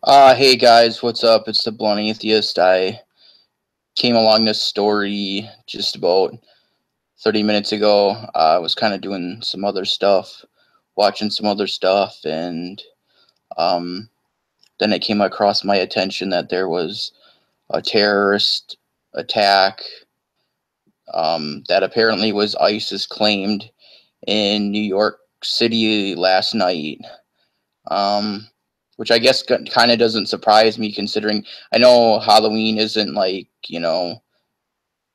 Hey guys, what's up? It's the Blunt Atheist. I came along this story just about 30 minutes ago. I was kind of doing some other stuff, watching some other stuff, and um, then it came across my attention that there was a terrorist attack that apparently was ISIS claimed in New York City last night. Um, which I guess kind of doesn't surprise me considering I know Halloween isn't like,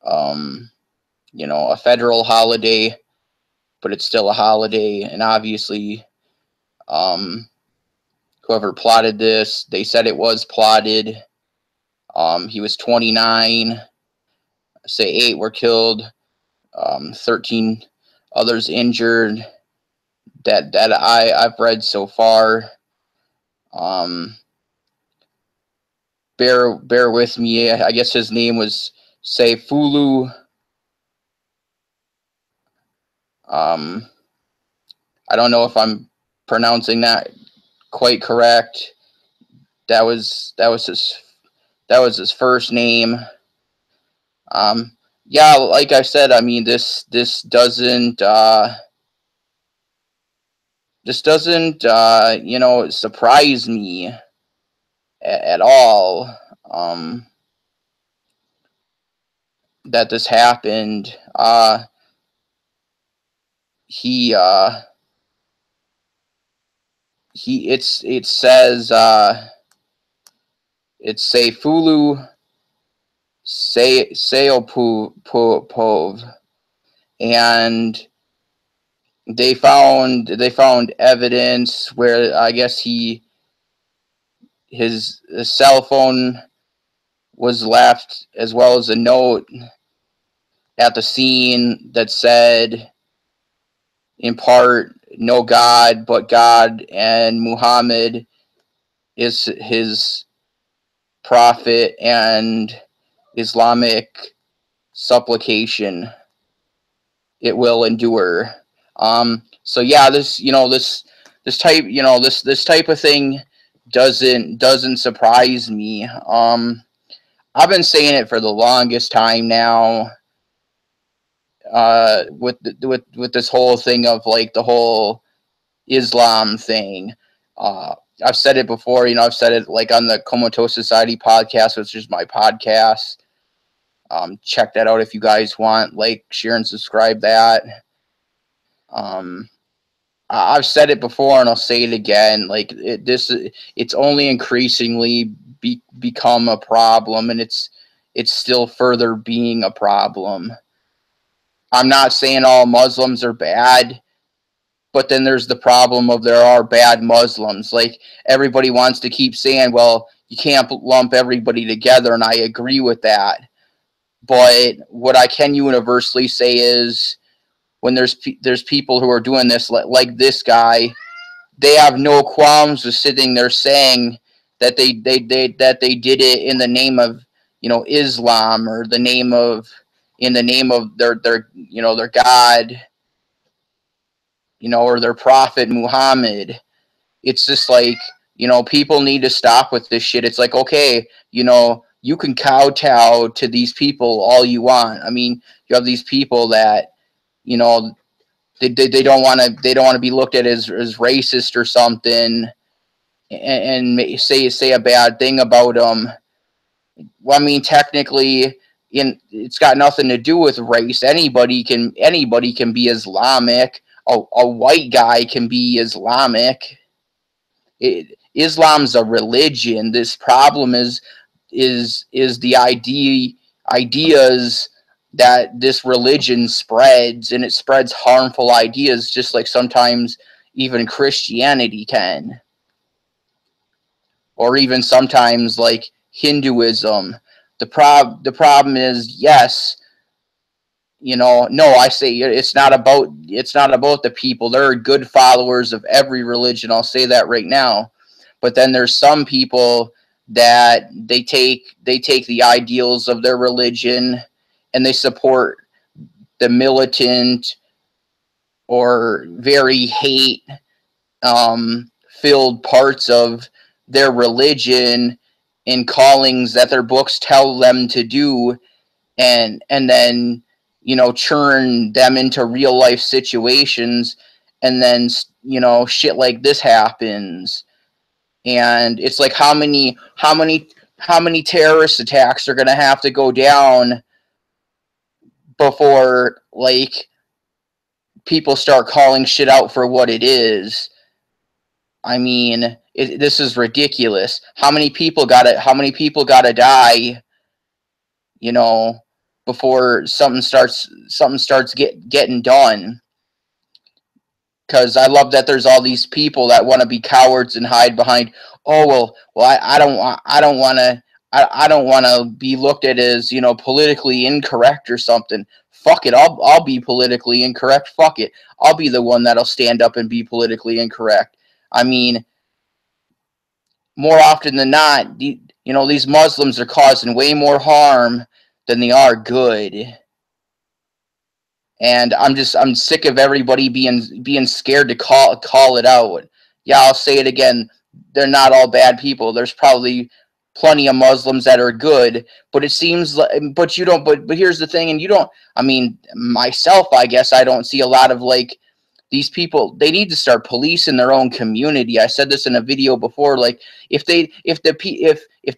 um, a federal holiday, but it's still a holiday. And obviously, um, whoever plotted this, they said it was plotted. He was 29. Say 8 were killed, 13 others injured. That I've read so far. Um, bear with me. I guess his name was Sayfullo. Um, I don't know if I'm pronouncing that quite correct. That was his first name. Yeah, like I said, I mean this doesn't surprise me at all. That this happened. He he it says it's Sayfullo Sayopov, and they found evidence where I guess his cell phone was left, as well as a note at the scene that said, in part, no God but God, and Muhammad is his prophet, and Islamic supplication, it will endure. So yeah, this type of thing doesn't surprise me. I've been saying it for the longest time now. With this whole thing of like the whole Islam thing. I've said it before. I've said it like on the Comatose Society podcast, which is my podcast. Check that out if you guys want. Like, share, and subscribe that. Um, I've said it before and I'll say it again. Like it's only increasingly become a problem, and it's still further being a problem. I'm not saying all Muslims are bad, but then there's the problem of there are bad Muslims. Like everybody wants to keep saying, well, you can't lump everybody together, and I agree with that. But what I can universally say is when there's people who are doing this, like this guy, they have no qualms with sitting there saying that they did it in the name of Islam, or in the name of their God, or their prophet Muhammad. It's just like, people need to stop with this shit. It's like, okay, you can kowtow to these people all you want. I mean, you have these people that, you know, they don't want to be looked at as racist or something, and say a bad thing about them. Well, I mean, technically, it's got nothing to do with race. Anybody can be Islamic. A white guy can be Islamic. Islam's a religion. This problem is the ideas that this religion spreads, and it spreads harmful ideas, just like sometimes even Christianity can, or even sometimes like Hinduism. The problem is, yes, no, I say it's not about the people. There are good followers of every religion. I'll say that right now. But then there's some people that they take the ideals of their religion, and they support the militant or very hate filled parts of their religion and callings that their books tell them to do, and then, you know, churn them into real life situations, and then, you know, shit like this happens. And it's like, how many terrorist attacks are going to have to go down before, like, people start calling shit out for what it is? I mean, this is ridiculous. How many people gotta die, you know, before something starts getting done? Because I love that there's all these people that want to be cowards and hide behind, oh well, I don't want to be looked at as, you know, politically incorrect or something. Fuck it, I'll be politically incorrect. Fuck it, I'll be the one that'll stand up and be politically incorrect. I mean, more often than not, you know, these Muslims are causing way more harm than they are good. And I'm sick of everybody being scared to call it out. Yeah, I'll say it again. They're not all bad people. There's probably plenty of Muslims that are good, but it seems like, but you don't, but here's the thing, and you don't, I mean, myself, I guess I don't see a lot of, like, these people. They need to start policing their own community. I said this in a video before, like, if they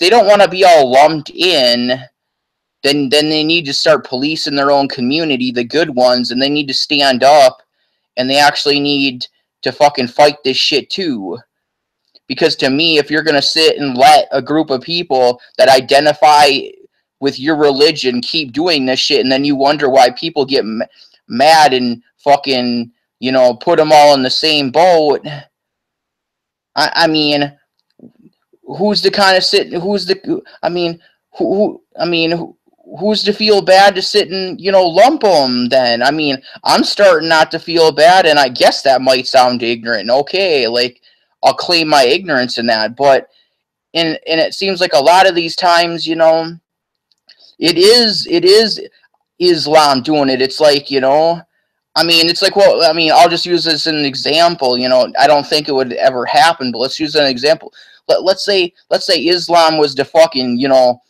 don't want to be all lumped in, then they need to start policing their own community, the good ones, and they need to stand up, and they actually need to fucking fight this shit too. Because to me, if you're going to sit and let a group of people that identify with your religion keep doing this shit, and then you wonder why people get mad and fucking, you know, put them all in the same boat. I mean, who's the kind of sit, who's the, I mean, who's to feel bad to sit and, you know, lump them then? I mean, I'm starting not to feel bad, and I guess that might sound ignorant. Okay, like, I'll claim my ignorance in that, but and it seems like a lot of these times, you know, it is Islam doing it. It's like, you know, I mean, it's like, well, I mean, I'll just use this as an example. You know, I don't think it would ever happen, but let's use an example. Let's say Islam was to fucking, you know,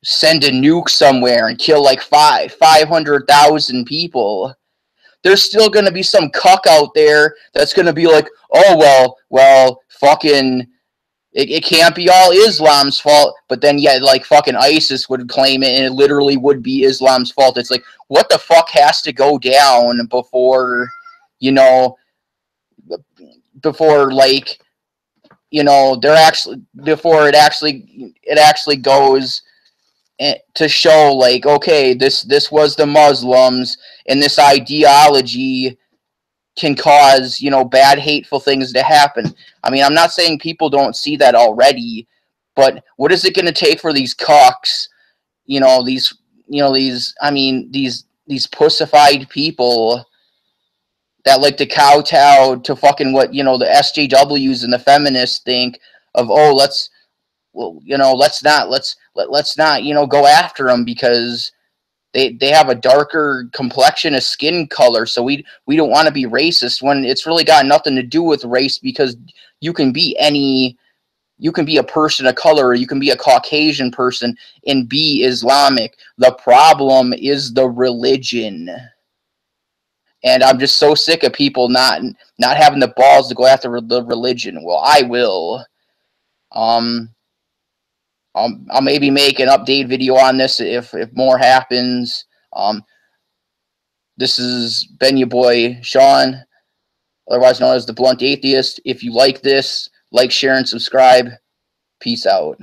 send a nuke somewhere and kill like 500,000 people. There's still going to be some cuck out there that's going to be like, oh, well, fucking, it can't be all Islam's fault. But then, yeah, like, fucking ISIS would claim it, and it literally would be Islam's fault. It's like, what the fuck has to go down before, you know, before, like, you know, before it actually goes to show, like, okay, this was the Muslims, and this ideology can cause, you know, bad, hateful things to happen. I mean, I'm not saying people don't see that already, but what is it going to take for these cucks, these pussified people that like to kowtow to fucking what, you know, the SJWs and the feminists think of, oh, let's not, you know, go after them because they have a darker complexion of skin color, so we don't want to be racist, when it's really got nothing to do with race, because you can be a person of color, or you can be a Caucasian person and be Islamic. The problem is the religion. And I'm just so sick of people not having the balls to go after the religion. Well, I will. I'll maybe make an update video on this if more happens. This has been your boy Sean, otherwise known as the Blunt Atheist. If you like this, like, share, and subscribe. Peace out.